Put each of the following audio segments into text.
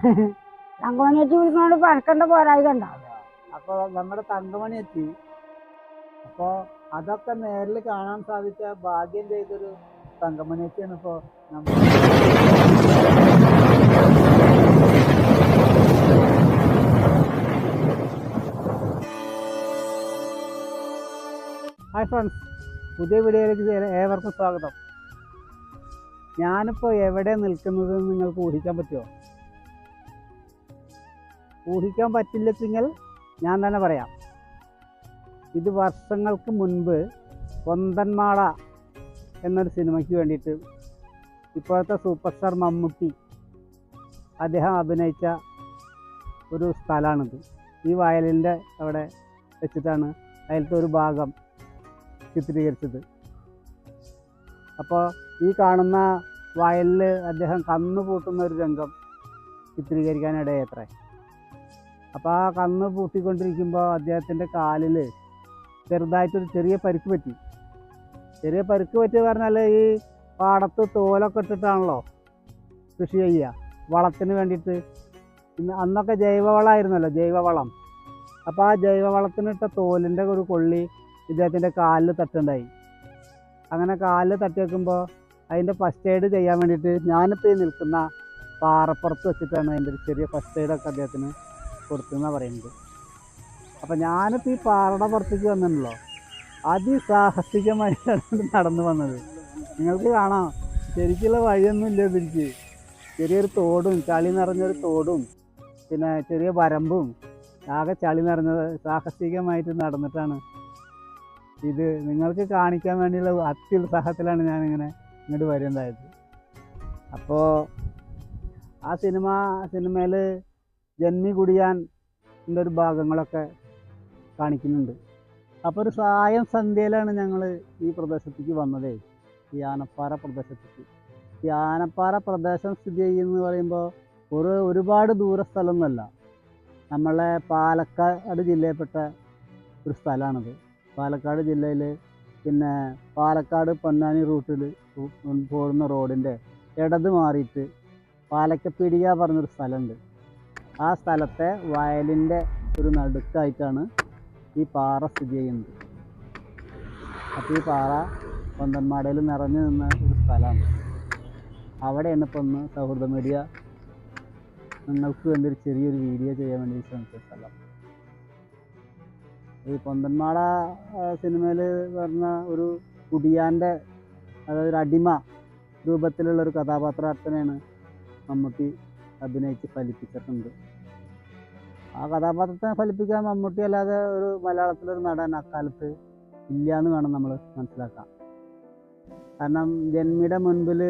തങ്കമണി എത്തി വിളിക്കൊണ്ട് പരക്കണ്ട പോരായി കണ്ടാവും. അപ്പോൾ നമ്മുടെ തങ്കമണി എത്തി. അപ്പോൾ അതൊക്കെ നേരിൽ കാണാൻ സാധിച്ച ഭാഗ്യം ചെയ്തൊരു തങ്കമണി എത്തിയാണ് ഇപ്പോൾ നമ്മൾ. ഹായ് ഫ്രണ്ട്സ്, പുതിയ വീഡിയോയിലേക്ക് ഏവർക്കും സ്വാഗതം. ഞാനിപ്പോൾ എവിടെ നിൽക്കുന്നത് നിങ്ങൾക്ക് ഊഹിക്കാൻ പറ്റുമോ? ഊഹിക്കാൻ പറ്റില്ലെങ്കിൽ ഞാൻ തന്നെ പറയാം. ഇത് വർഷങ്ങൾക്ക് മുൻപ് പൊന്തന്മാട എന്നൊരു സിനിമയ്ക്ക് വേണ്ടിയിട്ട് ഇപ്പോഴത്തെ സൂപ്പർ സ്റ്റാർ മമ്മൂട്ടി അദ്ദേഹം അഭിനയിച്ച ഒരു സ്ഥലമാണിത്. ഈ വയലിൻ്റെ അവിടെ വെച്ചിട്ടാണ് അതിലത്തെ ഒരു ഭാഗം ചിത്രീകരിച്ചത്. അപ്പോൾ ഈ കാണുന്ന വയലിൽ അദ്ദേഹം കന്ന് പൂട്ടുന്ന ഒരു രംഗം ചിത്രീകരിക്കാനിടയത്രേ. അപ്പോൾ ആ കന്ന് പൂട്ടിക്കൊണ്ടിരിക്കുമ്പോൾ അദ്ദേഹത്തിൻ്റെ കാലിൽ ചെറുതായിട്ടൊരു ചെറിയ പരിക്ക് പറ്റി. ചെറിയ പരിക്ക് പറ്റി പറഞ്ഞാൽ ഈ പാടത്ത് തോലൊക്കെ ഇട്ടിട്ടാണല്ലോ കൃഷി ചെയ്യുക വളത്തിന് വേണ്ടിയിട്ട്. അന്നൊക്കെ ജൈവവളമായിരുന്നല്ലോ, ജൈവവളം. അപ്പോൾ ആ ജൈവവളത്തിനിട്ട തോലിൻ്റെ ഒരു കൊള്ളി ഇദ്ദേഹത്തിൻ്റെ കാലിൽ തട്ടുണ്ടായി. അങ്ങനെ കാലിൽ തട്ടി വെക്കുമ്പോൾ അതിൻ്റെ ഫസ്റ്റ് എയ്ഡ് ചെയ്യാൻ വേണ്ടിയിട്ട് ഞാനിപ്പോൾ ഈ നിൽക്കുന്ന പാറപ്പുറത്ത് വെച്ചിട്ടാണ് അതിൻ്റെ ഒരു ചെറിയ ഫസ്റ്റ് എയ്ഡൊക്കെ അദ്ദേഹത്തിന് കൊടുത്തെന്നാണ് പറയുന്നത്. അപ്പോൾ ഞാനിപ്പോൾ ഈ പാറയുടെ പുറത്തേക്ക് വന്നിട്ടുണ്ടല്ലോ, അതിസാഹസികമായിട്ടാണ് നടന്നു വന്നത്. നിങ്ങൾക്ക് കാണാം, ശരിക്കുള്ള വഴിയൊന്നുമില്ല ഇതിരിച്ച്. ചെറിയൊരു തോടും ചളി നിറഞ്ഞൊരു തോടും പിന്നെ ചെറിയ വരമ്പും ആകെ ചളി നിറഞ്ഞത് സാഹസികമായിട്ട് നടന്നിട്ടാണ് ഇത് നിങ്ങൾക്ക് കാണിക്കാൻ വേണ്ടിയുള്ള അത്യുത്സാഹത്തിലാണ് ഞാനിങ്ങനെ ഇങ്ങോട്ട് വരുന്നുണ്ടായത്. അപ്പോൾ ആ സിനിമയിൽ ജന്മി കുടിയാൻ ഒരു ഭാഗങ്ങളൊക്കെ കാണിക്കുന്നുണ്ട്. അപ്പോൾ ഒരു സായം സന്ധ്യയിലാണ് ഞങ്ങൾ ഈ പ്രദേശത്തേക്ക് വന്നതേ, ഈ ആനപ്പാറ പ്രദേശത്തേക്ക്. ഈ ആനപ്പാറ പ്രദേശം സ്ഥിതി ചെയ്യുന്നത് പറയുമ്പോൾ ഒരുപാട് ദൂര സ്ഥലമൊന്നുമല്ല. നമ്മളെ പാലക്കാട് ജില്ലയിൽപ്പെട്ട ഒരു സ്ഥലമാണിത്. പാലക്കാട് ജില്ലയിൽ പിന്നെ പാലക്കാട് പൊന്നാനി റൂട്ടിൽ പോകുന്ന റോഡിൻ്റെ ഇടത് മാറിയിട്ട് പാലക്കപ്പീടിക പറഞ്ഞൊരു സ്ഥലമുണ്ട്. ആ സ്ഥലത്തെ വയലിൻ്റെ ഒരു നടുക്കായിട്ടാണ് ഈ പാറ സ്ഥിതി ചെയ്യുന്നത്. അപ്പോൾ ഈ പാറ പൊന്തന്മാടയിൽ നിറഞ്ഞു നിന്ന ഒരു സ്ഥലമാണ്. അവിടെയാണ് ഇപ്പോൾ ഒന്ന് സൗഹൃദ മീഡിയ നിങ്ങൾക്ക് വേണ്ടി ഒരു ചെറിയൊരു വീഡിയോ ചെയ്യാൻ വേണ്ടി ശ്രമിച്ച സ്ഥലം. ഈ പൊന്തന്മാട സിനിമയിൽ പറഞ്ഞ ഒരു കുടിയാൻ്റെ, അതായത് ഒരു അടിമ രൂപത്തിലുള്ളൊരു കഥാപാത്രത്തിനെയാണ് മമ്മൂട്ടി അഭിനയിച്ച് ഫലിപ്പിച്ചിട്ടുണ്ട്. ആ കഥാപാത്രത്തിനെ ഫലിപ്പിക്കാൻ മമ്മൂട്ടി അല്ലാതെ ഒരു മലയാളത്തിലൊരു നടൻ അക്കാലത്ത് ഇല്ല എന്ന് വേണം നമ്മൾ മനസ്സിലാക്കാൻ. കാരണം ജന്മിയുടെ മുൻപിൽ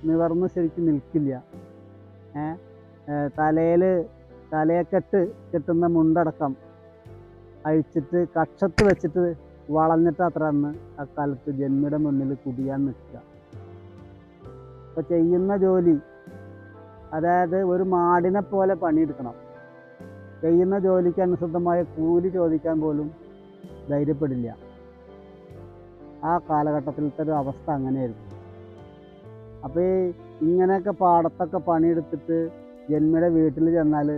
നിവർന്ന് ശരിക്കും നിൽക്കില്ല. തലയെക്കെട്ട് കെട്ടുന്ന മുണ്ടടക്കം അഴിച്ചിട്ട് കക്ഷത്ത് വെച്ചിട്ട് വളഞ്ഞിട്ട് അത്ര അന്ന് അക്കാലത്ത് ജന്മിയുടെ മുന്നിൽ കുടിയാൻ നിൽക്കുക. അപ്പോൾ ചെയ്യുന്ന ജോലി, അതായത് ഒരു മാടിനെ പോലെ പണിയെടുക്കണം. ചെയ്യുന്ന ജോലിക്ക് അനുസൃതമായ കൂലി ചോദിക്കാൻ പോലും ധൈര്യപ്പെടില്ല. ആ കാലഘട്ടത്തിലത്തെ ഒരു അവസ്ഥ അങ്ങനെയായിരുന്നു. അപ്പോൾ ഇങ്ങനെയൊക്കെ പാടത്തൊക്കെ പണിയെടുത്തിട്ട് ജന്മിയുടെ വീട്ടിൽ ചെന്നാൽ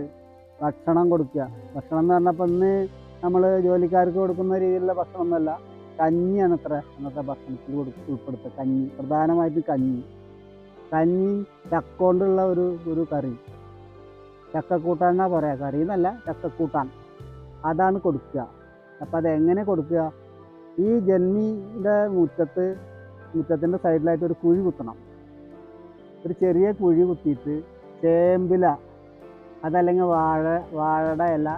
ഭക്ഷണം കൊടുക്കുക. ഭക്ഷണം എന്ന് പറഞ്ഞപ്പോൾ ഇന്ന് നമ്മൾ ജോലിക്കാർക്ക് കൊടുക്കുന്ന രീതിയിലുള്ള ഭക്ഷണമൊന്നുമല്ല, കഞ്ഞിയാണ് അത്ര അന്നത്തെ ഭക്ഷണത്തിൽ ഉൾപ്പെടുത്തുക. കഞ്ഞി, പ്രധാനമായിട്ടും കഞ്ഞി ചക്കൊണ്ടുള്ള ഒരു കറി, ചക്കക്കൂട്ടാൻ എന്നാ പറയുക, കറി എന്നല്ല ചക്കക്കൂട്ടാൻ, അതാണ് കൊടുക്കുക. അപ്പം അതെങ്ങനെ കൊടുക്കുക? ഈ ജന്മിയുടെ മുറ്റത്തിൻ്റെ സൈഡിലായിട്ട് ഒരു കുഴി കുത്തണം. ഒരു ചെറിയ കുഴി കുത്തിയിട്ട് ചേമ്പില, അതല്ലെങ്കിൽ വാഴയുടെ ഇല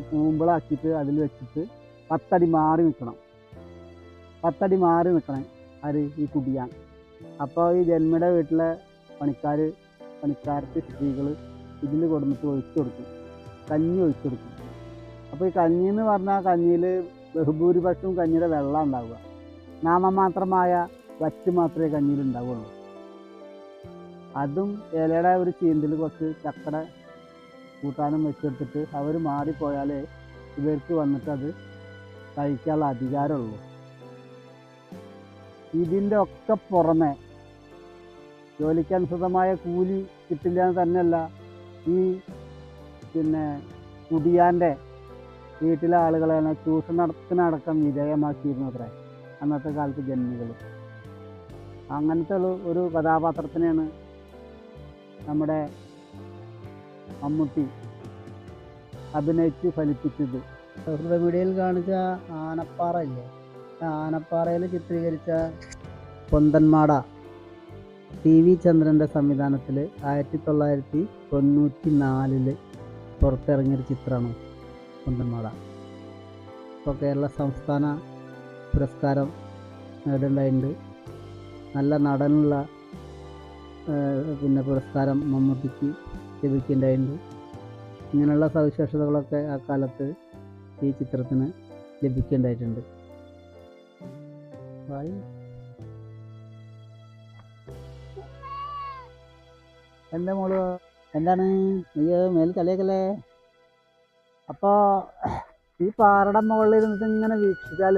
കൂമ്പിളാക്കിയിട്ട് അതിൽ വെച്ചിട്ട് 10 അടി മാറി നിൽക്കണം. 10 അടി മാറി നിൽക്കണം അത് ഈ കുടിയാൻ. അപ്പോൾ ഈ ജന്മിയുടെ വീട്ടിലെ പണിക്കാർക്ക് സ്ത്രീകൾ ഇതിൽ കൊടുത്തിട്ട് ഒഴിച്ചു കൊടുക്കും, കഞ്ഞി ഒഴിച്ചു കൊടുക്കും. അപ്പോൾ ഈ കഞ്ഞി എന്ന് പറഞ്ഞാൽ കഞ്ഞിയിൽ ബഹുഭൂരിപക്ഷവും കഞ്ഞിയുടെ വെള്ളം ഉണ്ടാവുക. നാമമാത്രമായ വറ്റ് മാത്രമേ കഞ്ഞിയിൽ ഉണ്ടാവുള്ളൂ. അതും ഇലയുടെ ഒരു ചീന്തിൽ കുറച്ച് ചക്കട കൂട്ടാനും വെച്ചെടുത്തിട്ട് അവർ മാറിപ്പോയാലേ ഇവർക്ക് വന്നിട്ട് അത് കഴിക്കാനുള്ള അധികാരമുള്ളൂ. ഇതിൻ്റെ ഒക്കെ പുറമെ ജോലിക്കനുസൃതമായ കൂലി കിട്ടില്ല എന്ന് തന്നെയല്ല, ഈ പിന്നെ കുടിയാൻ്റെ വീട്ടിലെ ആളുകളെ ചൂഷണത്തിനടക്കം വിധേയമാക്കിയിരുന്നു അത്രേ അന്നത്തെ കാലത്ത് ജന്മികൾ. അങ്ങനത്തെ ഒരു കഥാപാത്രത്തിനെയാണ് നമ്മുടെ മമ്മൂട്ടി അഭിനയിച്ച് ഫലിപ്പിച്ചത്. വീഡിയോയിൽ കാണിച്ച ആനപ്പാറ ഇല്ലേ, ആനപ്പാറയിൽ ചിത്രീകരിച്ച പൊന്തന്മാട TV ചന്ദ്രൻ്റെ സംവിധാനത്തിൽ 1994 പുറത്തിറങ്ങിയൊരു ചിത്രമാണ് പൊന്തന്മാട. ഇപ്പോൾ കേരള സംസ്ഥാന പുരസ്കാരം നേടുണ്ടായിട്ടുണ്ട്. നല്ല നടനുള്ള പിന്നെ പുരസ്കാരം മമ്മൂട്ടിക്ക് ലഭിക്കേണ്ടതുണ്ട്. ഇങ്ങനെയുള്ള സവിശേഷതകളൊക്കെ ആ കാലത്ത് ഈ ചിത്രത്തിന് ലഭിക്കേണ്ടതായിട്ടുണ്ട്. എൻ്റെ മോള് എന്താണ് അയ്യോ മേൽ കളിയാക്കല്ലേ. അപ്പോൾ ഈ പാറയുടെ മുകളിൽ ഇരുന്നിട്ട് ഇങ്ങനെ വീക്ഷിച്ചാൽ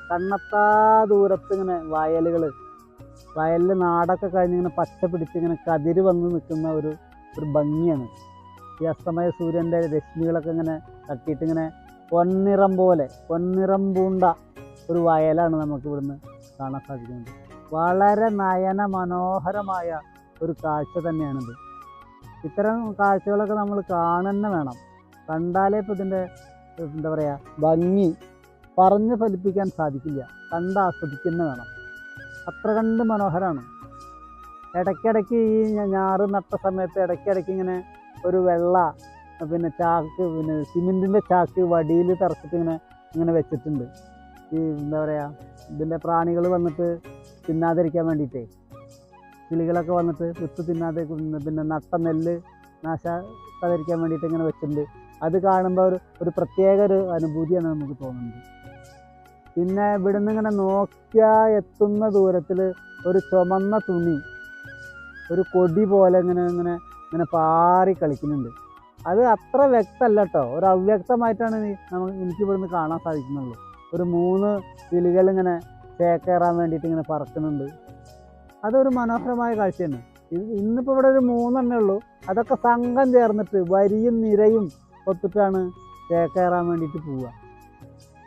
കണ്ണെത്താ ദൂരത്ത് ഇങ്ങനെ വയലിൽ നാടൊക്കെ കഴിഞ്ഞിങ്ങനെ പച്ച പിടിച്ചിങ്ങനെ കതിര് വന്ന് നിൽക്കുന്ന ഒരു ഭംഗിയാണ്. ഈ അസ്തമയ സൂര്യൻ്റെ രശ്മികളൊക്കെ ഇങ്ങനെ തട്ടിയിട്ട് ഇങ്ങനെ പൊന്നിറം പൂണ്ട ഒരു വയലാണ് നമുക്ക് ഇവിടുന്ന് കാണാൻ സാധിക്കുന്നത്. വളരെ നയന മനോഹരമായ ഒരു കാഴ്ച തന്നെയാണിത്. ഇത്തരം കാഴ്ചകളൊക്കെ നമ്മൾ കാണുന്ന വേണം. കണ്ടാലേ ഇപ്പോൾ ഇതിൻ്റെ എന്താ പറയുക ഭംഗി പറഞ്ഞ് ഫലിപ്പിക്കാൻ സാധിക്കില്ല. കണ്ട് ആസ്വദിക്കുന്ന വേണം. അത്ര കണ്ട് മനോഹരമാണ്. ഇടയ്ക്കിടയ്ക്ക് ഈ ഞാറ് നട്ട സമയത്ത് ഇടയ്ക്കിടയ്ക്ക് ഇങ്ങനെ ഒരു വെള്ള പിന്നെ ചാക്ക് പിന്നെ സിമെൻറ്റിൻ്റെ ചാക്ക് വടിയിൽ തറച്ചിട്ട് ഇങ്ങനെ വെച്ചിട്ടുണ്ട്. ഈ എന്താ പറയുക ഇതിൻ്റെ പ്രാണികൾ വന്നിട്ട് തിന്നാതിരിക്കാൻ വേണ്ടിയിട്ടേ, കിളികളൊക്കെ വന്നിട്ട് വിത്ത് തിന്നാതെ പിന്നെ നട്ട നെല്ല് നാശാതിരിക്കാൻ വേണ്ടിയിട്ട് ഇങ്ങനെ വെച്ചിട്ടുണ്ട്. അത് കാണുമ്പോൾ ഒരു പ്രത്യേക ഒരു അനുഭൂതിയാണ് നമുക്ക് തോന്നുന്നത്. പിന്നെ ഇവിടുന്ന് ഇങ്ങനെ നോക്കിയാൽ എത്തുന്ന ദൂരത്തിൽ ഒരു ചുമന്ന തുണി ഒരു കൊടി പോലെ ഇങ്ങനെ പാറി കളിക്കുന്നുണ്ട്. അത് അത്ര വ്യക്തമല്ല കേട്ടോ, ഒരു അവ്യക്തമായിട്ടാണ് എനിക്ക് ഇവിടുന്ന് കാണാൻ സാധിക്കുന്നുള്ളൂ. ഒരു 3 കിളികൾ ഇങ്ങനെ ചേക്കേറാൻ വേണ്ടിയിട്ട് ഇങ്ങനെ പറക്കുന്നുണ്ട്. അതൊരു മനോഹരമായ കാഴ്ചയാണ്. ഇന്നിപ്പോൾ ഇവിടെ ഒരു 3 എണ്ണേ ഉള്ളൂ. അതൊക്കെ സംഘം ചേർന്നിട്ട് വരിയും നിരയും ഒത്തിട്ടാണ് ചേക്കേറാൻ വേണ്ടിയിട്ട് പോവുക.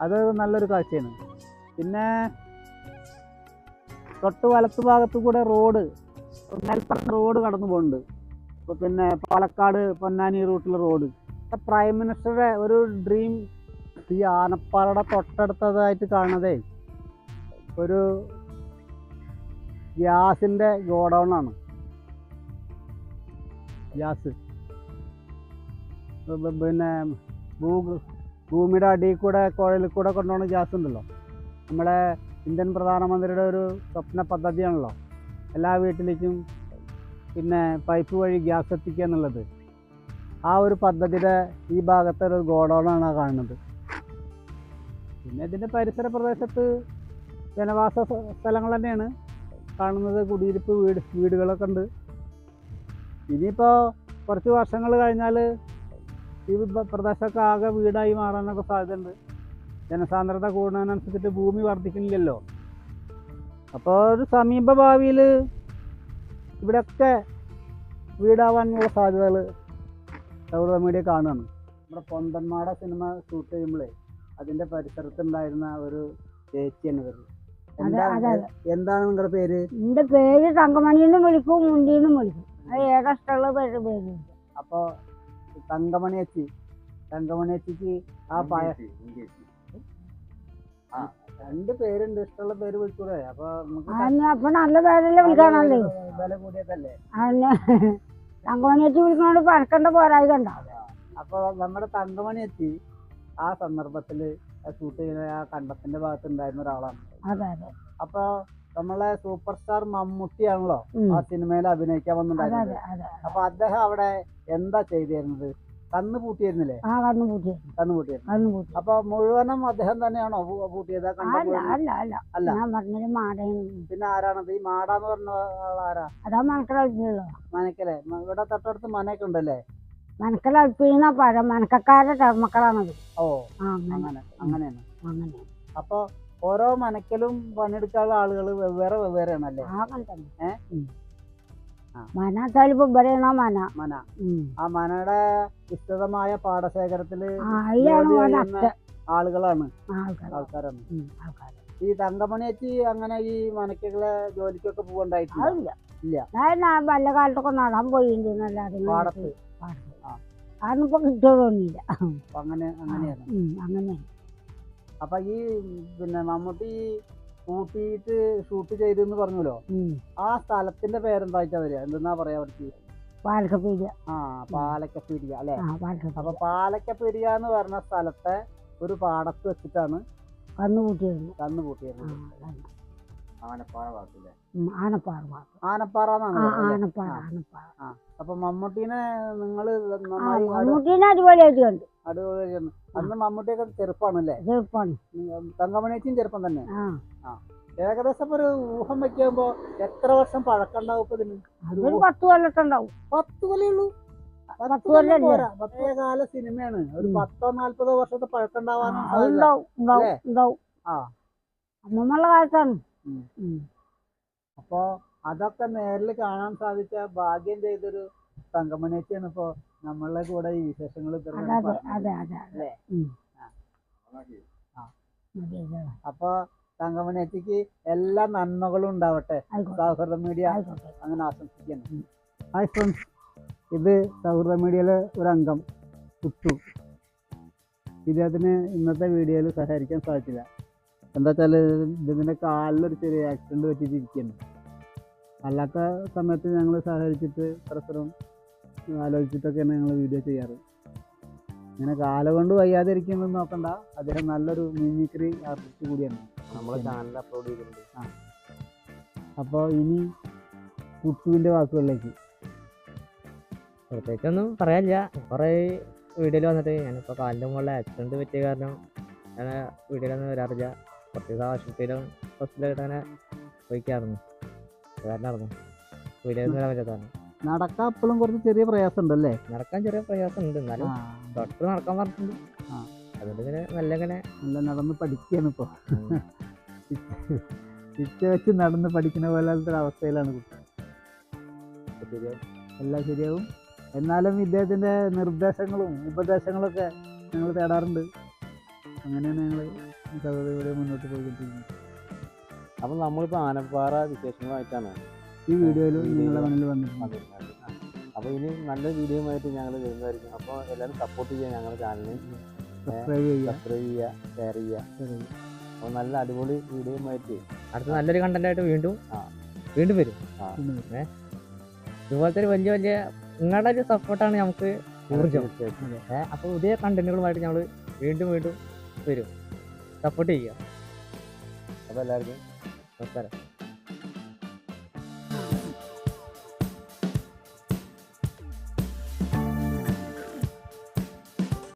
അത് നല്ലൊരു കാഴ്ചയാണ്. പിന്നെ തൊട്ട് വലത്ത് ഭാഗത്ത് കൂടെ നെൽപ്പറമ്പ് റോഡ് കടന്നു പോകുന്നുണ്ട്. പിന്നെ പാലക്കാട് പൊന്നാനി റൂട്ടിലെ റോഡ്. പ്രൈം മിനിസ്റ്ററുടെ ഒരു ഡ്രീം ഈ ആനപ്പാറയുടെ തൊട്ടടുത്തതായിട്ട് കാണുന്നതേ ഒരു ഗ്യാസിൻ്റെ ഗോഡൗണാണ്. ഗ്യാസ് പിന്നെ ഭൂമിയുടെ അടിയിൽ കൂടെ കുഴലിൽ കൂടെ കൊണ്ടുപോകുന്ന ഗ്യാസ് ഉണ്ടല്ലോ, നമ്മളെ ഇന്ത്യൻ പ്രധാനമന്ത്രിയുടെ ഒരു സ്വപ്ന പദ്ധതിയാണല്ലോ എല്ലാ വീട്ടിലേക്കും പിന്നെ പൈപ്പ് വഴി ഗ്യാസ് എത്തിക്കുക എന്നുള്ളത്. ആ ഒരു പദ്ധതിയുടെ ഈ ഭാഗത്തെ ഒരു ഗോഡൗണാണ് കാണുന്നത്. പിന്നെ ഇതിൻ്റെ പരിസര പ്രദേശത്ത് ജനവാസ സ്ഥലങ്ങൾ തന്നെയാണ് കാണുന്നത്. കുടിയിരിപ്പ് വീടുകളൊക്കെ ഉണ്ട്. ഇനിയിപ്പോൾ കുറച്ച് വർഷങ്ങൾ കഴിഞ്ഞാൽ ഈ പ്രദേശമൊക്കെ ആകെ വീടായി മാറാനൊക്കെ സാധ്യതയുണ്ട്. ജനസാന്ദ്രത കൂടുന്നതിനനുസരിച്ചിട്ട് ഭൂമി വർദ്ധിക്കുന്നില്ലല്ലോ. അപ്പോൾ ഒരു സമീപ ഭാവിയിൽ ഇവിടെയൊക്കെ വീടാവാനുള്ള സാധ്യതകൾ സൗഹൃദ മീഡിയ കാണുകയാണ്. നമ്മുടെ പൊന്തന്മാട സിനിമ ഷൂട്ട് ചെയ്യുമ്പോഴേ അതിൻ്റെ പരിസരത്തുണ്ടായിരുന്ന ഒരു ചേച്ചിയാണ് വരുന്നത്. എന്താണ് നിങ്ങളുടെ പേര്? എൻ്റെ പേര് തങ്കമണിന്നും വിളിക്കും, മുണ്ടിന്നും വിളിക്കും. അത് ഏതാ ഇഷ്ടമുള്ള പേര്. അപ്പോൾ തങ്കമണി ചേച്ചിക്ക് ആ രണ്ട് പേരുണ്ട്, ഇഷ്ടമുള്ള പേര് വിളിക്കൂടെ? അപ്പൊ നല്ല പേരല്ലേ വിളിക്കാനല്ലേ, വില കൂടിയതല്ലേ? തങ്കമണി ചേച്ചി വിളിക്കണോണ്ട് പരക്കേണ്ട പോരായി കണ്ടാവും. അപ്പൊ നമ്മുടെ തങ്കമണി ചേച്ചി ആ സന്ദർഭത്തില് ഷൂട്ട് ചെയ്യുന്ന ആ കണ്ടത്തിന്റെ ഭാഗത്ത് ഉണ്ടായിരുന്ന ഒരാളാണ്. അതെ അതെ. അപ്പൊ നമ്മളെ സൂപ്പർ സ്റ്റാർ മമ്മൂട്ടിയാണല്ലോ ആ സിനിമയിൽ അഭിനയിക്കാൻ വന്നിട്ടുണ്ടായിരുന്നത്. അപ്പൊ അദ്ദേഹം അവിടെ എന്താ ചെയ്തിരുന്നത്? കണ്ണ് പൂട്ടിയിരുന്നില്ലേ? കണ്ണ് പൂട്ടിയായിരുന്നു. അപ്പൊ മുഴുവനും അദ്ദേഹം തന്നെയാണോ പൂട്ടിയത്? അല്ല, പിന്നെ ആരാണത്? ഈ മാടാന്ന് പറഞ്ഞ ആരാ? അതാ മനക്കലെ. ഇവിടെ തൊട്ടടുത്ത് മനയൊക്കെ ഉണ്ടല്ലേ? മനക്കാരുടെ മക്കളാണത്. ഓ, അങ്ങനെയാണ്. അപ്പൊ ഓരോ മനക്കലും പണിയെടുക്കാനുള്ള ആളുകൾ വെവ്വേറെ ആണല്ലേ? മന വെച്ചാൽ ഇപ്പൊ ഇവിടെയാണോ മന. മന. ആ മനയുടെ വിസ്തൃതമായ പാടശേഖരത്തില് അതിലാണ് ജോലി ഓൻ്റെ ചെയ്യുന്ന ആളുകളാണ് ആൾക്കാരാണ്. ഈ തങ്കമണിയേച്ചി അങ്ങനെ ഈ മനക്കുകളെ ജോലിക്കൊക്കെ പോകണ്ടായിട്ടില്ല. അതില്ല. ഇല്ല. ഞാൻ വല്ല കാലത്തൊക്കെ നടാൻ പോയിട്ടുണ്ട്. പാടത്ത്. അതൊന്നിപ്പോ കിട്ടുകയൊന്നുമില്ല. അങ്ങനെയാണ്. അങ്ങനെ അപ്പൊ ഈ പിന്നെ മമ്മൂട്ടി കൂട്ടിയിട്ട് ഷൂട്ട് ചെയ്തെന്ന് പറഞ്ഞല്ലോ, ആ സ്ഥലത്തിന്റെ പേരെന്തായിട്ടാ വരിക? എന്തെന്നാ പറയാ അവർക്ക്? പാലക്കപ്പീടിയ. പാലക്കപ്പീടിയ അല്ലെ? അപ്പൊ പാലക്കപ്പീടിയ എന്ന് പറഞ്ഞ സ്ഥലത്തെ ഒരു പാടത്ത് വെച്ചിട്ടാണ് കന്ന് കൂട്ടിയിരുന്നത്. ആനപ്പാറ. അപ്പൊ മമ്മൂട്ടീനെ നിങ്ങള് അടിപൊളിയായിട്ട് കണ്ടു. അടിപൊളിയായിട്ട്. അന്ന് മമ്മൂട്ടിയൊക്കെ ചെറുപ്പാണല്ലേ? ചെറുപ്പാണ്. തങ്കമണിയേച്ചിയും ചെറുപ്പം തന്നെ. ഏകദേശം ഒരു ഊഹം വെക്കുമ്പോ എത്ര വർഷം പഴക്കണ്ടാവും ഇപ്പൊ ഇതിന്? 10 കൊല്ലത്തെ ഉണ്ടാവും. 10 കൊല്ലേ ഉള്ളൂ? 10 കൊല്ലം പഴയകാല സിനിമയാണ്. ഒരു 10-40 വർഷത്തെ പഴക്കണ്ടാവാനും ഉണ്ടാവും. അമ്മമ്മള്ള കാലത്താണ്. അപ്പൊ അതൊക്കെ നേരിൽ കാണാൻ സാധിച്ച ഭാഗ്യം ചെയ്തൊരു തങ്കമണിയേച്ചിയാണ് ഇപ്പൊ നമ്മളുടെ കൂടെ ഈ വിശേഷങ്ങൾ. അപ്പൊ തങ്കമണിയേച്ചിക്ക് എല്ലാ നന്മകളും ഉണ്ടാവട്ടെ. സൗഹൃദ മീഡിയ അങ്ങനെ ആശംസിക്കുന്നു. ഹായ് ഫ്രണ്ട്സ്, ഇത് സൗഹൃദ മീഡിയയിലെ ഒരു അംഗം കുട്ടു. ഇദ്ദേഹത്തിന് ഇന്നത്തെ വീഡിയോയിൽ സഹകരിക്കാൻ സാധിച്ചില്ല. എന്താ വെച്ചാൽ ഇതിൻ്റെ കാലിലൊരു ചെറിയ ആക്സിഡൻറ്റ് പറ്റിയിട്ടിരിക്കുകയാണ്. അല്ലാത്ത സമയത്ത് ഞങ്ങൾ സഹകരിച്ചിട്ട് പരസ്പരം ആലോചിച്ചിട്ടൊക്കെയാണ് ഞങ്ങൾ വീഡിയോ ചെയ്യാറ്. ഇങ്ങനെ കാല കൊണ്ട് വയ്യാതെ ഇരിക്കുന്നത് നോക്കണ്ട, അദ്ദേഹം നല്ലൊരു മിമിക്രി ആർട്ടിസ്റ്റ് കൂടിയാണ്. നമ്മളെ ചാനലിൽ അപ്ലോഡ് ചെയ്തിട്ടുണ്ട്. അപ്പോൾ ഇനി കുട്ടുവിൻ്റെ വാക്കുകളിലേക്ക്. പ്രത്യേകിച്ചൊന്നും പറയാനില്ല. കുറേ വീഡിയോയിൽ വന്നിട്ട് ഞാനിപ്പോൾ കാലിൻ്റെ മുകളിൽ ആക്സിഡൻറ്റ് പറ്റിയ കാരണം ഞാൻ വീഡിയോയിലൊന്നും വരാറില്ല. കുറച്ച് ദിവസം ആശുപത്രിയിലും ഹോസ്പിറ്റലായിട്ട് അങ്ങനെ പോയിക്കായിരുന്നു. കാരണമായിരുന്നു വീഡിയോ ഒന്നും വരാൻ പറ്റാത്തതാണ്. നടക്കാൻ അപ്പോഴും കുറച്ച് ചെറിയ പ്രയാസം ഉണ്ടല്ലേ? നടക്കാൻ ചെറിയ പ്രയാസം ഉണ്ട്, എന്നാലും ഡോക്ടർ നടക്കാൻ പറഞ്ഞിട്ടുണ്ട്. അതുകൊണ്ട് ഇങ്ങനെ നല്ല നടന്ന് പഠിക്കുകയാണ് ഇപ്പോൾ. ഇച്ച വെച്ച് നടന്ന് പഠിക്കുന്ന പോലത്തെ അവസ്ഥയിലാണ് കുട്ടി. ശരിയാവും, എല്ലാം ശരിയാവും. എന്നാലും ഇദ്ദേഹത്തിൻ്റെ നിർദ്ദേശങ്ങളും ഉപദേശങ്ങളൊക്കെ ഞങ്ങൾ തേടാറുണ്ട്. അങ്ങനെയാണ് ഞങ്ങൾ സൗകര്യത്തോടെ മുന്നോട്ട് പോയിക്കൊണ്ടിരിക്കുന്നത്. അപ്പം നമ്മളിപ്പോൾ ആനപ്പാറ വിശേഷങ്ങളായിട്ടാണ് ഈ വീഡിയോയിൽ നിങ്ങളുടെ മുന്നിൽ വന്നിട്ടുണ്ട്. അപ്പോൾ ഇനി നല്ല വീഡിയോയുമായിട്ട് ഞങ്ങൾ വരുന്നതായിരിക്കും. അപ്പോൾ എല്ലാവരും സപ്പോർട്ട് ചെയ്യുക, ഞങ്ങളുടെ ചാനലിൽ സബ്സ്ക്രൈബ് ചെയ്യുക, ഷെയർ ചെയ്യുക. അപ്പോൾ നല്ല അടിപൊളി വീഡിയോയുമായിട്ട് അടുത്ത നല്ലൊരു കണ്ടന്റായിട്ട് വീണ്ടും വരും. ഇതുപോലത്തെ ഒരു വലിയ നിങ്ങളുടെ ഒരു സപ്പോർട്ടാണ് നമുക്ക് ഊർജ്ജം. അപ്പോൾ പുതിയ കണ്ടന്റുകളുമായിട്ട് ഞങ്ങൾ വീണ്ടും വരും. സപ്പോർട്ട് ചെയ്യുക. അപ്പോൾ എല്ലാവർക്കും നമസ്കാരം.